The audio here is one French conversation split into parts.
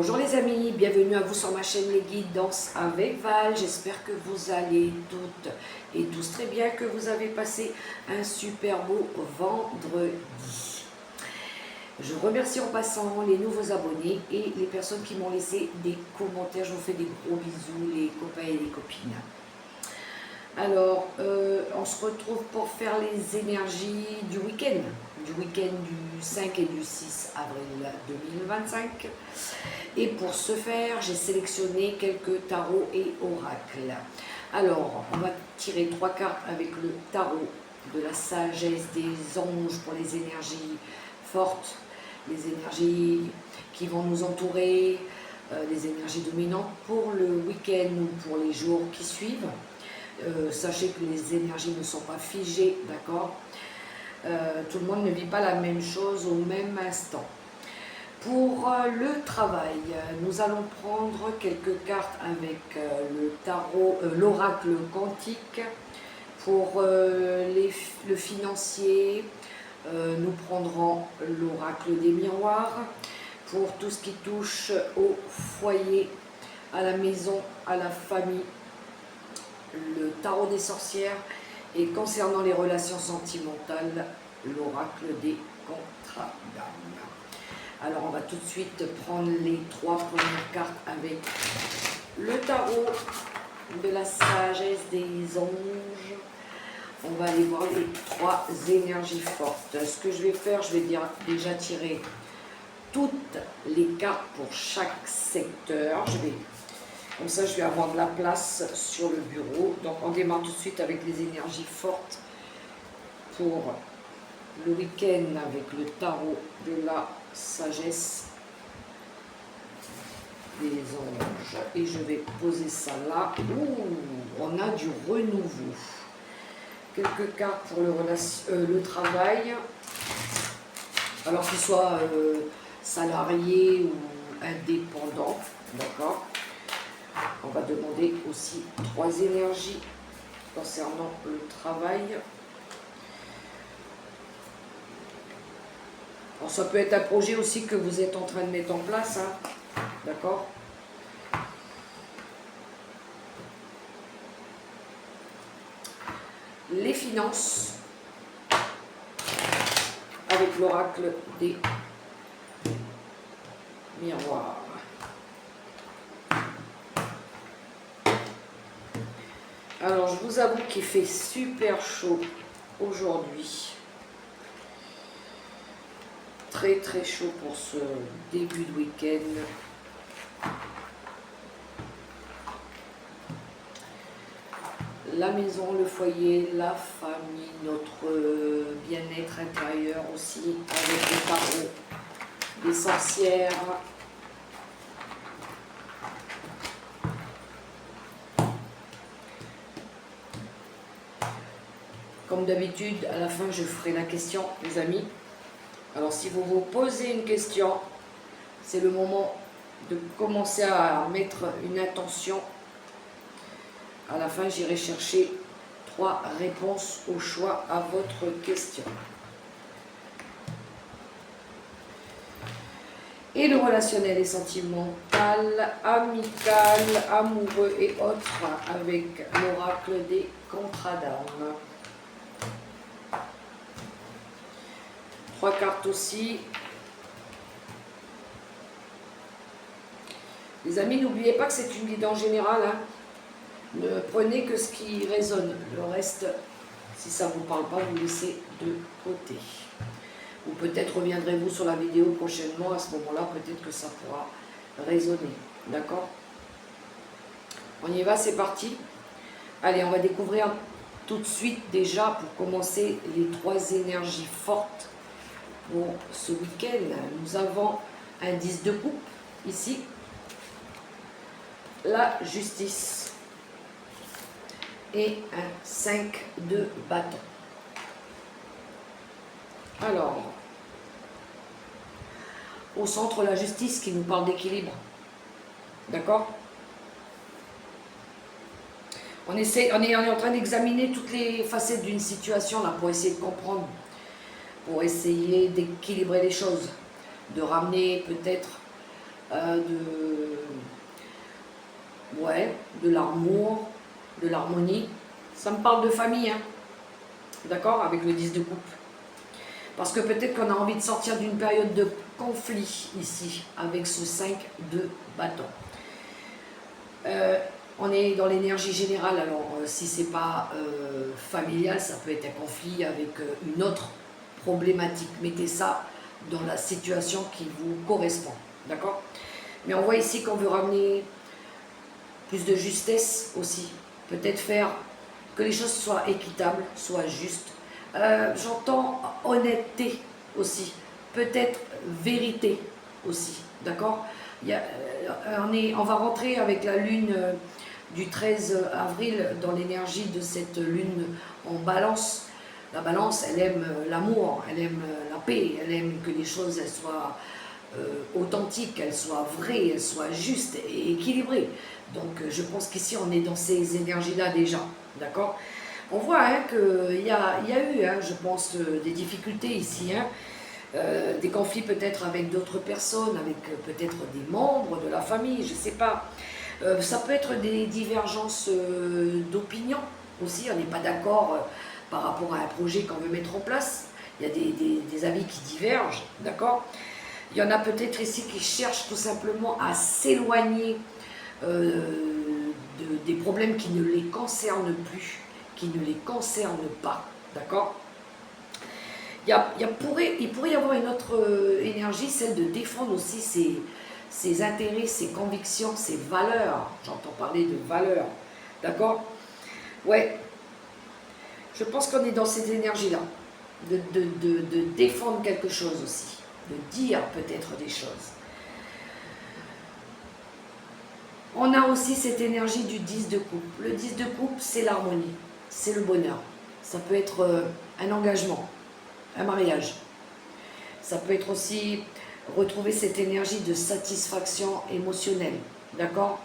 Bonjour les amis, bienvenue à vous sur ma chaîne Les Guides Danse avec Val. J'espère que vous allez toutes et tous très bien, que vous avez passé un super beau vendredi. Je remercie en passant les nouveaux abonnés et les personnes qui m'ont laissé des commentaires. Je vous fais des gros bisous les copains et les copines. Alors, on se retrouve pour faire les énergies du week-end du 5 et du 6 avril 2025. Et pour ce faire, j'ai sélectionné quelques tarots et oracles. Alors, on va tirer 3 cartes avec le tarot de la sagesse des anges pour les énergies fortes, les énergies qui vont nous entourer, les énergies dominantes pour le week-end ou pour les jours qui suivent. Sachez que les énergies ne sont pas figées, d'accord? Tout le monde ne vit pas la même chose au même instant. Pour le travail, nous allons prendre quelques cartes avec le tarot, l'oracle quantique. Pour le financier, nous prendrons l'oracle des miroirs. Pour tout ce qui touche au foyer, à la maison, à la famille, le tarot des sorcières, et concernant les relations sentimentales, l'oracle des contrats d'âme. Alors on va tout de suite prendre les 3 premières cartes avec le tarot de la sagesse des anges. On va aller voir les 3 énergies fortes. Ce que je vais faire, je vais déjà tirer toutes les cartes pour chaque secteur. Comme ça, je vais avoir de la place sur le bureau. Donc, on démarre tout de suite avec les énergies fortes pour le week-end avec le tarot de la sagesse des anges. Et je vais poser ça là. Ouh, on a du renouveau. Quelques cartes pour le travail. Alors qu'il soit salarié ou indépendant. D'accord ? On va demander aussi 3 énergies concernant le travail. Alors ça peut être un projet aussi que vous êtes en train de mettre en place, hein, d'accord? Les finances, avec l'oracle des miroirs. Alors, je vous avoue qu'il fait super chaud aujourd'hui. Très très chaud pour ce début de week-end. La maison, le foyer, la famille, notre bien-être intérieur aussi, avec les tarots, les sorcières. Comme d'habitude, à la fin, je ferai la question, les amis. Alors, si vous vous posez une question, c'est le moment de commencer à mettre une intention. À la fin, j'irai chercher 3 réponses au choix à votre question. Et le relationnel et sentimental, amical, amoureux et autres, avec l'oracle des contrats d'âme. 3 cartes aussi. Les amis, n'oubliez pas que c'est une guidance générale. Hein. Ne prenez que ce qui résonne. Le reste, si ça ne vous parle pas, vous laissez de côté. Ou peut-être reviendrez-vous sur la vidéo prochainement. À ce moment-là, peut-être que ça pourra résonner. D'accord? On y va, c'est parti. Allez, on va découvrir tout de suite déjà, pour commencer, les 3 énergies fortes pour ce week-end. Nous avons un 10 de coupe ici, la justice et un 5 de bâton. Alors, au centre, la justice qui nous parle d'équilibre. D'accord? On est en train d'examiner toutes les facettes d'une situation là, pour essayer de comprendre, pour essayer d'équilibrer les choses, de ramener peut-être ouais, de l'amour, de l'harmonie. Ça me parle de famille, hein, d'accord, avec le 10 de coupe. Parce que peut-être qu'on a envie de sortir d'une période de conflit ici, avec ce 5 de bâton. On est dans l'énergie générale, alors si c'est pas familial, ça peut être un conflit avec une autre problématique. Mettez ça dans la situation qui vous correspond, d'accord? Mais on voit ici qu'on veut ramener plus de justesse aussi. Peut-être faire que les choses soient équitables, soient justes. J'entends honnêteté aussi, peut-être vérité aussi, d'accord? On va rentrer avec la lune du 13 avril dans l'énergie de cette lune en balance. La balance, elle aime l'amour, elle aime la paix, elle aime que les choses elles soient authentiques, qu'elles soient vraies, elles soient justes et équilibrées. Donc je pense qu'ici on est dans ces énergies-là déjà, d'accord? On voit hein, qu'il y a eu, hein, je pense, des difficultés ici, hein, des conflits peut-être avec d'autres personnes, avec peut-être des membres de la famille, je ne sais pas. Ça peut être des divergences d'opinion aussi, on n'est pas d'accord par rapport à un projet qu'on veut mettre en place. Il y a des avis qui divergent, d'accord? Il y en a peut-être ici qui cherchent tout simplement à s'éloigner des problèmes qui ne les concernent plus, qui ne les concernent pas, d'accord? Il pourrait y avoir une autre énergie, celle de défendre aussi ses intérêts, ses convictions, ses valeurs. J'entends parler de valeurs, d'accord? Ouais, je pense qu'on est dans cette énergie-là, de défendre quelque chose aussi, de dire peut-être des choses. On a aussi cette énergie du 10 de coupe. Le 10 de coupe, c'est l'harmonie, c'est le bonheur. Ça peut être un engagement, un mariage. Ça peut être aussi retrouver cette énergie de satisfaction émotionnelle, d'accord?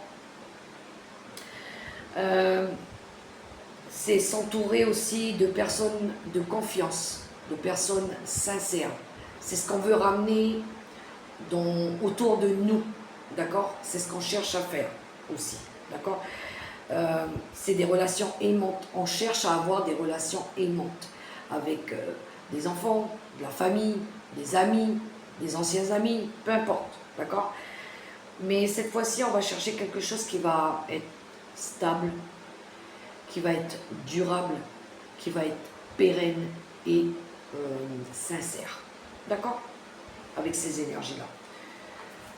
C'est s'entourer aussi de personnes de confiance, de personnes sincères. C'est ce qu'on veut ramener autour de nous, d'accord? C'est ce qu'on cherche à faire aussi, d'accord? C'est des relations aimantes. On cherche à avoir des relations aimantes avec des enfants, de la famille, des amis, des anciens amis, peu importe, d'accord? Mais cette fois-ci, on va chercher quelque chose qui va être stable, qui va être durable, qui va être pérenne et sincère, d'accord? Avec ces énergies-là.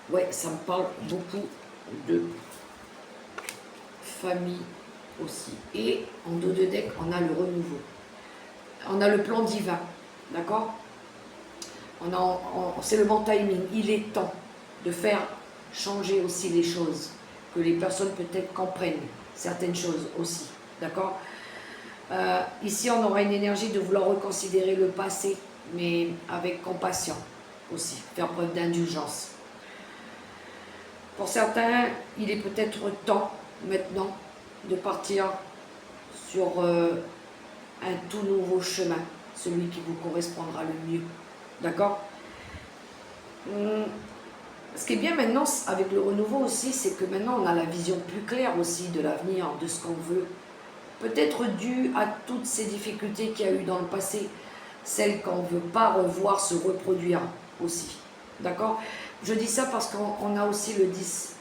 Ouais, ça me parle beaucoup de famille aussi. Et en dos de deck, on a le renouveau. On a le plan divin, d'accord? C'est le bon timing. Il est temps de faire changer aussi les choses, que les personnes peut-être comprennent certaines choses aussi, d'accord? Ici, on aura une énergie de vouloir reconsidérer le passé, mais avec compassion aussi, faire preuve d'indulgence. Pour certains, il est peut-être temps maintenant de partir sur un tout nouveau chemin, celui qui vous correspondra le mieux. D'accord? Ce qui est bien maintenant avec le renouveau aussi, c'est que maintenant on a la vision plus claire aussi de l'avenir, de ce qu'on veut. Peut-être dû à toutes ces difficultés qu'il y a eu dans le passé, celles qu'on ne veut pas revoir se reproduire aussi. D'accord? Je dis ça parce qu'on a aussi le 10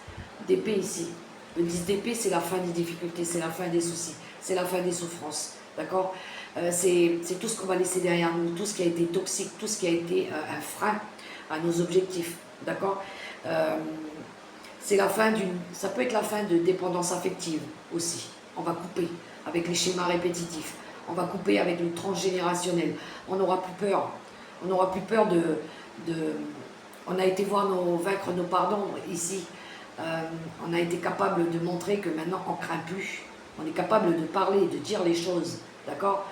d'épée ici. Le 10 d'épée, c'est la fin des difficultés, c'est la fin des soucis, c'est la fin des souffrances. D'accord? C'est tout ce qu'on va laisser derrière nous, tout ce qui a été toxique, tout ce qui a été un frein à nos objectifs. D'accord? C'est la fin ça peut être la fin de dépendance affective aussi. On va couper avec les schémas répétitifs. On va couper avec le transgénérationnel. On n'aura plus peur. On n'aura plus peur On a été voir vaincre nos pardons ici. On a été capable de montrer que maintenant on ne craint plus. On est capable de parler, de dire les choses. D'accord?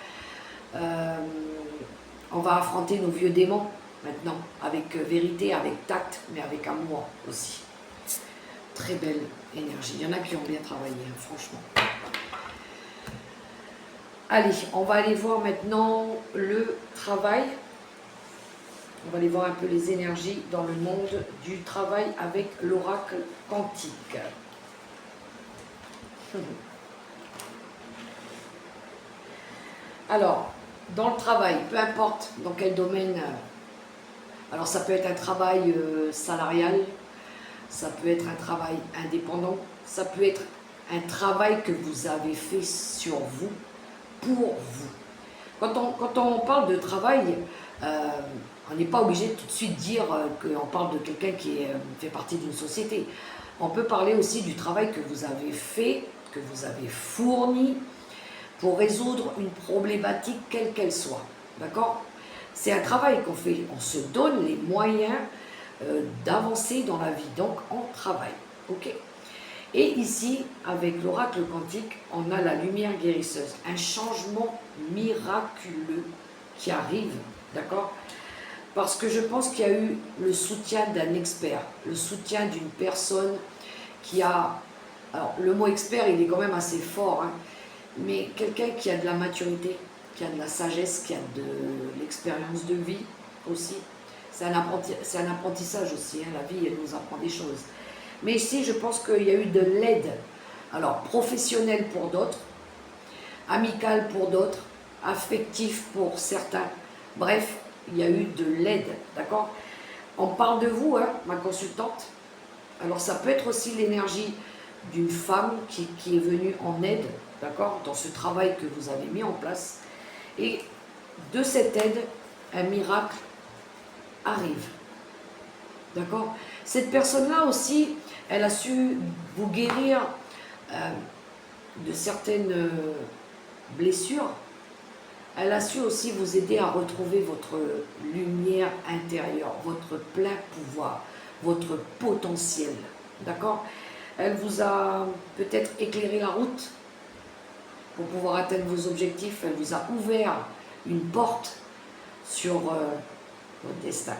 On va affronter nos vieux démons maintenant, avec vérité, avec tact, mais avec amour aussi. Très belle énergie. Il y en a qui ont bien travaillé, hein, franchement. Allez, on va aller voir maintenant le travail. On va aller voir un peu les énergies dans le monde du travail avec l'oracle quantique. Alors, dans le travail, peu importe dans quel domaine, alors ça peut être un travail salarial, ça peut être un travail indépendant, ça peut être un travail que vous avez fait sur vous, pour vous. Quand on parle de travail, on n'est pas obligé de tout de suite dire qu'on parle de quelqu'un qui fait partie d'une société. On peut parler aussi du travail que vous avez fait, que vous avez fourni pour résoudre une problématique quelle qu'elle soit. D'accord? C'est un travail qu'on fait, on se donne les moyens d'avancer dans la vie, donc on travaille. Ok? Et ici, avec l'oracle quantique, on a la lumière guérisseuse, un changement miraculeux qui arrive, d'accord? Parce que je pense qu'il y a eu le soutien d'un expert, le soutien d'une personne qui a... Alors, le mot expert, il est quand même assez fort, hein, mais quelqu'un qui a de la maturité, qui a de la sagesse, qui a de l'expérience de vie aussi. C'est un apprentissage aussi, hein, la vie, elle nous apprend des choses. Mais ici, je pense qu'il y a eu de l'aide, alors professionnelle pour d'autres, amicale pour d'autres, affectif pour certains. Bref, il y a eu de l'aide, d'accord? On parle de vous, hein, ma consultante. Alors ça peut être aussi l'énergie d'une femme qui est venue en aide, d'accord, dans ce travail que vous avez mis en place. Et de cette aide, un miracle arrive, d'accord? Cette personne-là aussi, elle a su vous guérir de certaines blessures. Elle a su aussi vous aider à retrouver votre lumière intérieure, votre plein pouvoir, votre potentiel. D'accord? Elle vous a peut-être éclairé la route pour pouvoir atteindre vos objectifs. Elle vous a ouvert une porte sur votre destin.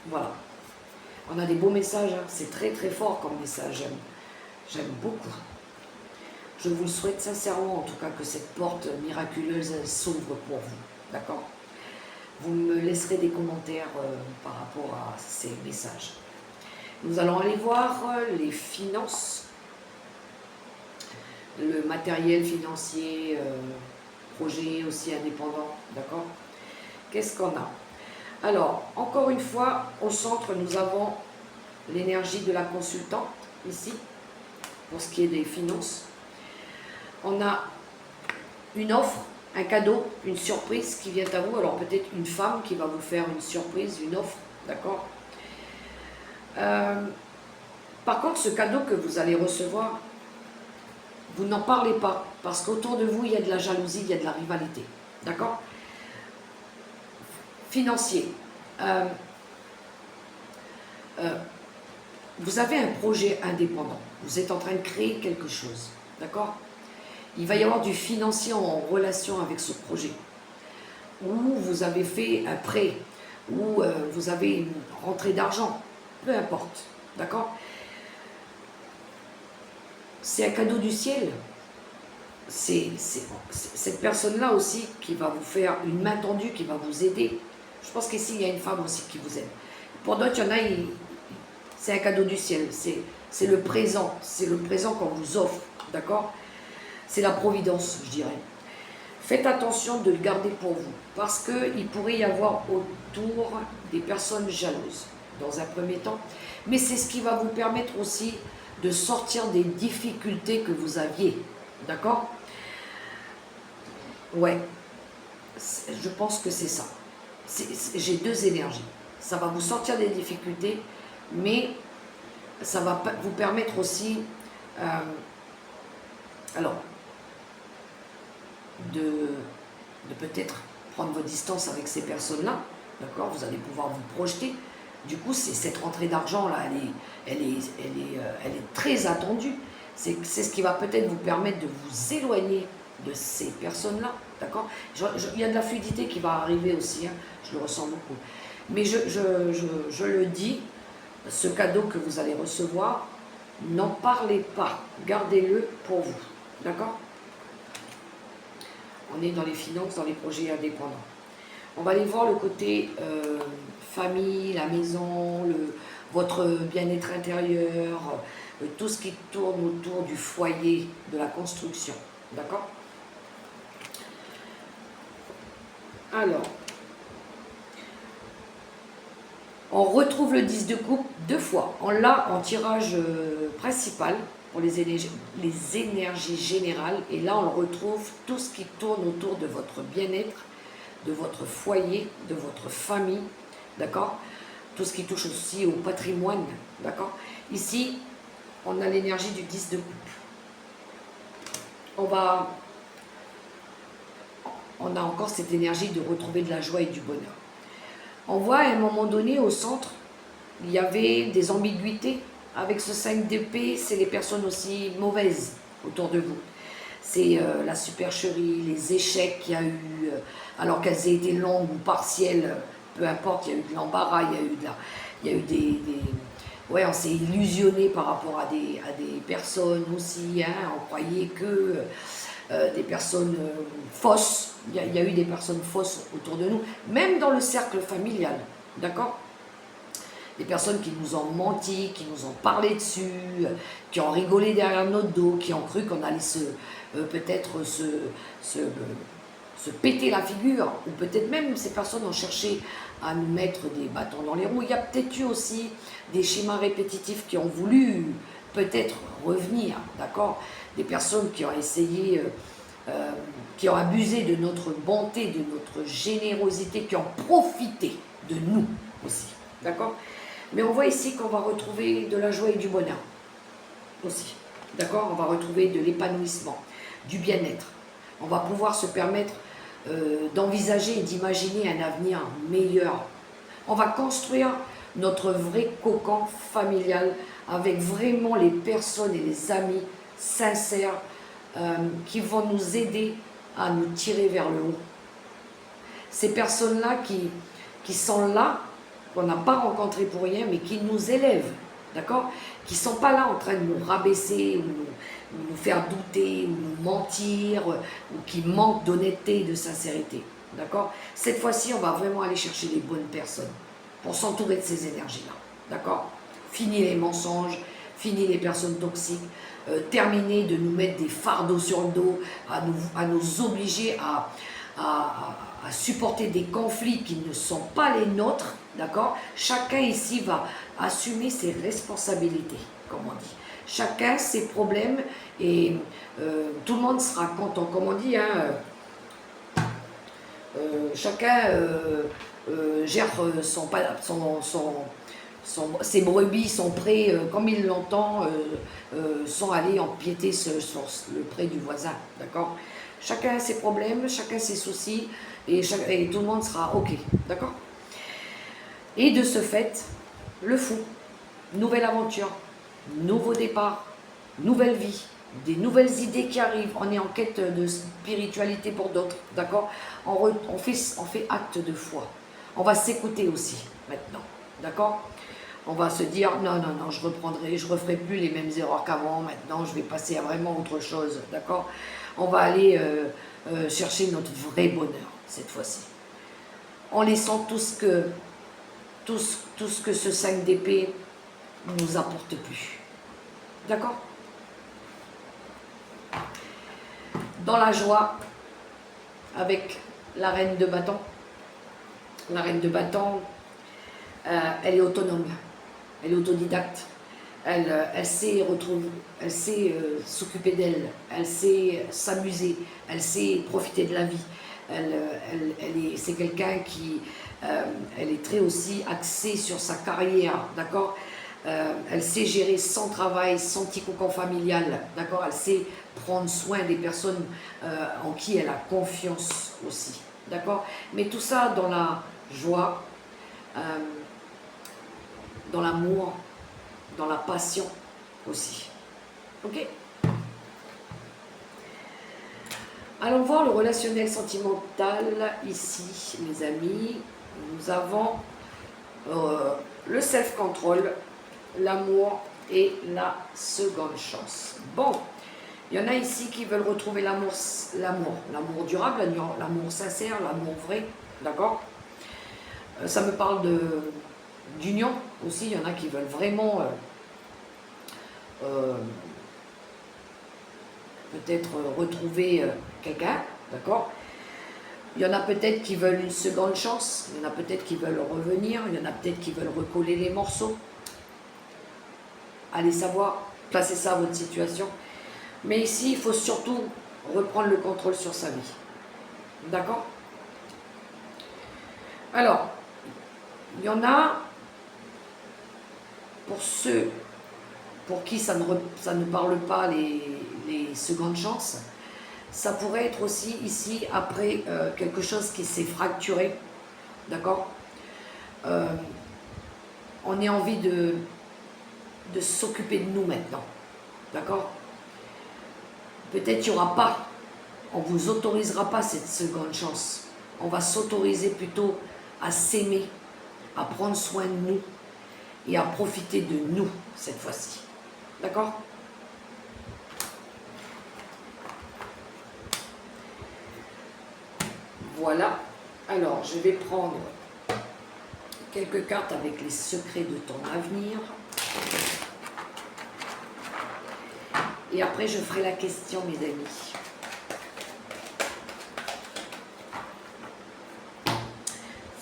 Voilà. On a des beaux messages, hein. C'est très très fort comme message. J'aime beaucoup. Je vous le souhaite sincèrement, en tout cas, que cette porte miraculeuse s'ouvre pour vous. D'accord? Vous me laisserez des commentaires par rapport à ces messages. Nous allons aller voir les finances, le matériel financier, projet aussi indépendant. D'accord? Qu'est-ce qu'on a? Alors, encore une fois, au centre, nous avons l'énergie de la consultante, ici, pour ce qui est des finances. On a une offre, un cadeau, une surprise qui vient à vous. Alors peut-être une femme qui va vous faire une surprise, une offre, d'accord? Par contre, ce cadeau que vous allez recevoir, vous n'en parlez pas, parce qu'autour de vous, il y a de la jalousie, il y a de la rivalité, d'accord? Financier. Vous avez un projet indépendant, vous êtes en train de créer quelque chose, d'accord? Il va y avoir du financier en relation avec ce projet, ou vous avez fait un prêt, ou vous avez une rentrée d'argent, peu importe, d'accord? C'est un cadeau du ciel. C'est cette personne-là aussi qui va vous faire une main tendue, qui va vous aider. Je pense qu'ici, il y a une femme aussi qui vous aide. Pour d'autres, il y en a, c'est un cadeau du ciel, c'est le présent qu'on vous offre, d'accord? C'est la providence, je dirais. Faites attention de le garder pour vous, parce qu'il pourrait y avoir autour des personnes jalouses, dans un premier temps. Mais c'est ce qui va vous permettre aussi de sortir des difficultés que vous aviez, d'accord? Ouais, je pense que c'est ça. J'ai deux énergies. Ça va vous sortir des difficultés, mais ça va vous permettre aussi... alors, de peut-être prendre vos distances avec ces personnes-là, d'accord? Vous allez pouvoir vous projeter. Du coup, cette rentrée d'argent-là, elle est très attendue. C'est ce qui va peut-être vous permettre de vous éloigner de ces personnes-là, d'accord? Il y a de la fluidité qui va arriver aussi, hein, je le ressens beaucoup. Mais je le dis, ce cadeau que vous allez recevoir, n'en parlez pas, gardez-le pour vous, d'accord? On est dans les finances, dans les projets indépendants. On va aller voir le côté famille, la maison, votre bien-être intérieur, tout ce qui tourne autour du foyer, de la construction. D'accord? Alors, on retrouve le 10 de coupe 2 fois. On l'a en tirage principal pour les énergies générales. Et là, on le retrouve tout ce qui tourne autour de votre bien-être, de votre foyer, de votre famille. D'accord? Tout ce qui touche aussi au patrimoine. D'accord? Ici, on a l'énergie du 10 de coupe. On a encore cette énergie de retrouver de la joie et du bonheur. On voit à un moment donné au centre, il y avait des ambiguïtés. Avec ce 5 d'épée, c'est les personnes aussi mauvaises autour de vous. C'est la supercherie, les échecs qu'il y a eu, alors qu'elles aient été longues ou partielles, peu importe, il y a eu de l'embarras, il y a eu des ouais, on s'est illusionné par rapport à des personnes aussi, hein, on croyait que des personnes fausses, il y a eu des personnes fausses autour de nous, même dans le cercle familial, d'accord? Des personnes qui nous ont menti, qui nous ont parlé dessus, qui ont rigolé derrière notre dos, qui ont cru qu'on allait peut-être se péter la figure, ou peut-être même ces personnes ont cherché à nous mettre des bâtons dans les roues. Il y a peut-être eu aussi des schémas répétitifs qui ont voulu peut-être revenir, d'accord? Des personnes qui ont essayé, qui ont abusé de notre bonté, de notre générosité, qui ont profité de nous aussi, d'accord? Mais on voit ici qu'on va retrouver de la joie et du bonheur aussi, d'accord? On va retrouver de l'épanouissement, du bien-être. On va pouvoir se permettre d'envisager et d'imaginer un avenir meilleur. On va construire notre vrai cocon familial avec vraiment les personnes et les amis sincères qui vont nous aider à nous tirer vers le haut. Ces personnes-là qui sont là, qu'on n'a pas rencontrées pour rien, mais qui nous élèvent, d'accord? Qui ne sont pas là en train de nous rabaisser ou nous faire douter, ou nous mentir, ou qui manquent d'honnêteté et de sincérité, d'accord? Cette fois-ci, on va vraiment aller chercher les bonnes personnes pour s'entourer de ces énergies-là, d'accord? Fini les mensonges, fini les personnes toxiques, terminer de nous mettre des fardeaux sur le dos, à nous obliger à supporter des conflits qui ne sont pas les nôtres, d'accord? Chacun ici va assumer ses responsabilités, comme on dit. Chacun ses problèmes et tout le monde sera content, comme on dit, hein, chacun gère ses brebis sont prêts, comme il l'entend, sans aller empiéter sur le pré du voisin, d'accord? Chacun a ses problèmes, chacun ses soucis, et tout le monde sera OK, d'accord? Et de ce fait, le fou, nouvelle aventure, nouveau départ, nouvelle vie, des nouvelles idées qui arrivent, on est en quête de spiritualité pour d'autres, d'accord? On fait acte de foi, on va s'écouter aussi, maintenant, d'accord? On va se dire, non, je referai plus les mêmes erreurs qu'avant, maintenant je vais passer à vraiment autre chose, d'accord? On va aller chercher notre vrai bonheur, cette fois-ci. En laissant tout ce que ce 5 d'épée ne nous apporte plus. D'accord? Dans la joie, avec la reine de bâton. La reine de bâton, elle est autonome. Elle est autodidacte, elle sait s'occuper d'elle, elle sait s'amuser, elle sait profiter de la vie. C'est quelqu'un qui elle est très aussi axée sur sa carrière, d'accord? Elle sait gérer son travail, son petit cocon familial, d'accord? Elle sait prendre soin des personnes en qui elle a confiance aussi, d'accord? Mais tout ça dans la joie, dans l'amour, dans la passion aussi. Ok? Allons voir le relationnel sentimental ici, mes amis. Nous avons le self-control, l'amour et la seconde chance. Bon, il y en a ici qui veulent retrouver l'amour durable, l'amour sincère, l'amour vrai, d'accord? Ça me parle d'union aussi. Il y en a qui veulent vraiment peut-être retrouver quelqu'un, d'accord? Il y en a peut-être qui veulent une seconde chance, il y en a peut-être qui veulent revenir, il y en a peut-être qui veulent recoller les morceaux. Allez savoir, placez ça à votre situation. Mais ici, il faut surtout reprendre le contrôle sur sa vie. D'accord? Alors, il y en a, pour ceux pour qui ça ne parle pas les secondes chances, ça pourrait être aussi ici, après quelque chose qui s'est fracturé. D'accord? On a envie de s'occuper de nous maintenant. D'accord? Peut-être qu'il n'y aura pas, on ne vous autorisera pas cette seconde chance. On va s'autoriser plutôt à s'aimer, à prendre soin de nous et à profiter de nous cette fois-ci. D'accord? Voilà. Alors, je vais prendre quelques cartes avec les secrets de ton avenir. Et après, je ferai la question, mes amis.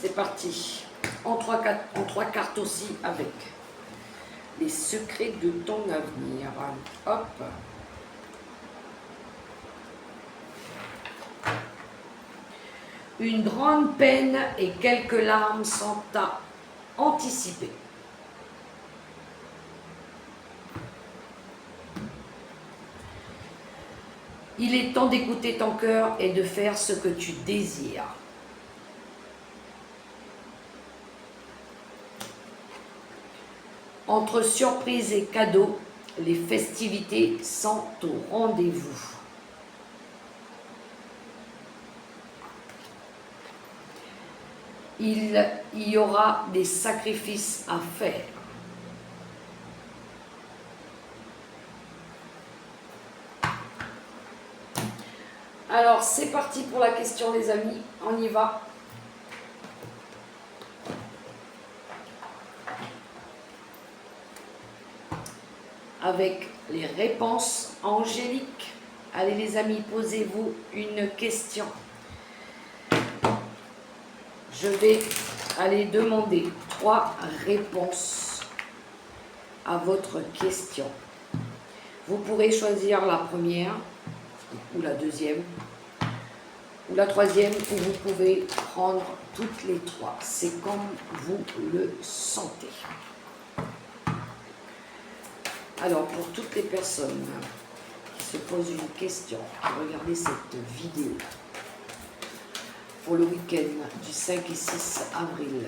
C'est parti. En trois cartes aussi avec les secrets de ton avenir. Hop. Une grande peine et quelques larmes sont à anticiper. Il est temps d'écouter ton cœur et de faire ce que tu désires. Entre surprises et cadeaux, les festivités sont au rendez-vous. Il y aura des sacrifices à faire. Alors, c'est parti pour la question, les amis. On y va. Avec les réponses angéliques. Allez, les amis, posez-vous une question. Je vais aller demander 3 réponses à votre question. Vous pourrez choisir la première, ou la deuxième, ou la troisième, ou vous pouvez prendre toutes les 3. C'est comme vous le sentez. Alors, pour toutes les personnes qui se posent une question, regardez cette vidéo pour le week-end du 5 et 6 avril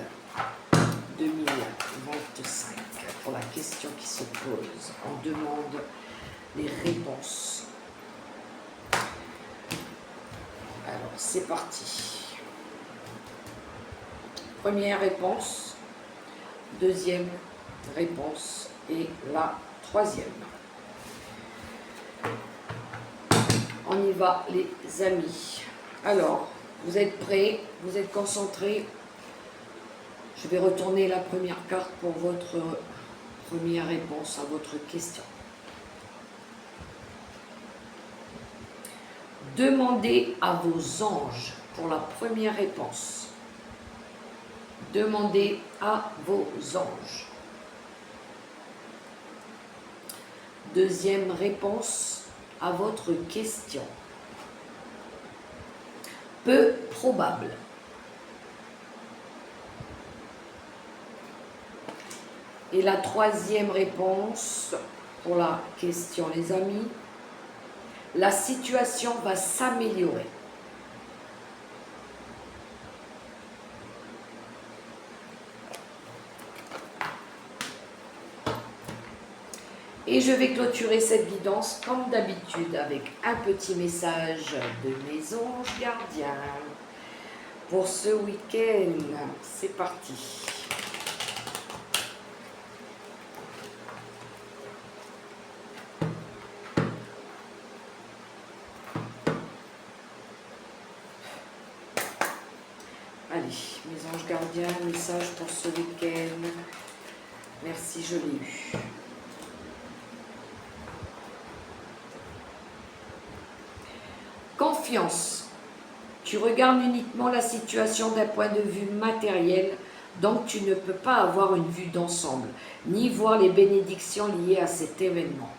2025. Pour la question qui se pose, on demande les réponses. Alors, c'est parti. Première réponse, deuxième réponse et la troisième. On y va, les amis. Alors, vous êtes prêts? Vous êtes concentrés? Je vais retourner la première carte pour votre première réponse à votre question. Demandez à vos anges pour la première réponse. Demandez à vos anges. Deuxième réponse à votre question. Peu probable. Et la troisième réponse pour la question, les amis, la situation va s'améliorer. Et je vais clôturer cette guidance comme d'habitude avec un petit message de mes anges gardiens pour ce week-end. C'est parti. Allez, mes anges gardiens, message pour ce week-end. Merci, je l'ai eu. Confiance. Tu regardes uniquement la situation d'un point de vue matériel, donc tu ne peux pas avoir une vue d'ensemble, ni voir les bénédictions liées à cet événement.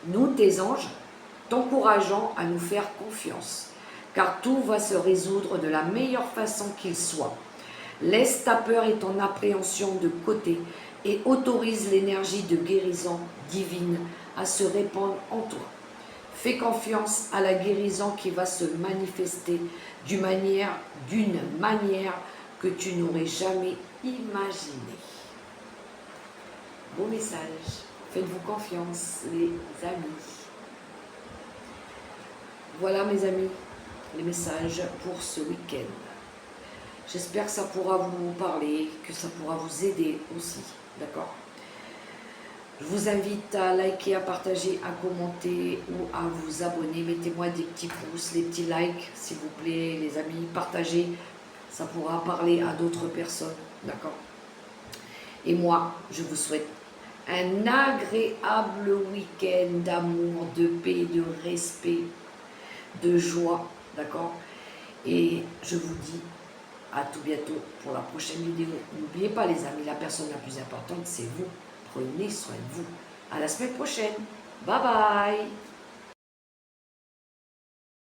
Nous, tes anges, t'encourageons à nous faire confiance, car tout va se résoudre de la meilleure façon qu'il soit. Laisse ta peur et ton appréhension de côté et autorise l'énergie de guérison divine à se répandre en toi. Fais confiance à la guérison qui va se manifester d'une manière que tu n'aurais jamais imaginée. Beau message. Faites-vous confiance, les amis. Voilà, mes amis, les messages pour ce week-end. J'espère que ça pourra vous parler, que ça pourra vous aider aussi. D'accord ? Je vous invite à liker, à partager, à commenter ou à vous abonner. Mettez-moi des petits pouces, les petits likes, s'il vous plaît, les amis. Partagez, ça pourra parler à d'autres personnes. D'accord ? Et moi, je vous souhaite un agréable week-end d'amour, de paix, de respect, de joie. D'accord ? Et je vous dis à tout bientôt pour la prochaine vidéo. N'oubliez pas, les amis, la personne la plus importante, c'est vous. Prenez soin de vous. À la semaine prochaine. Bye bye.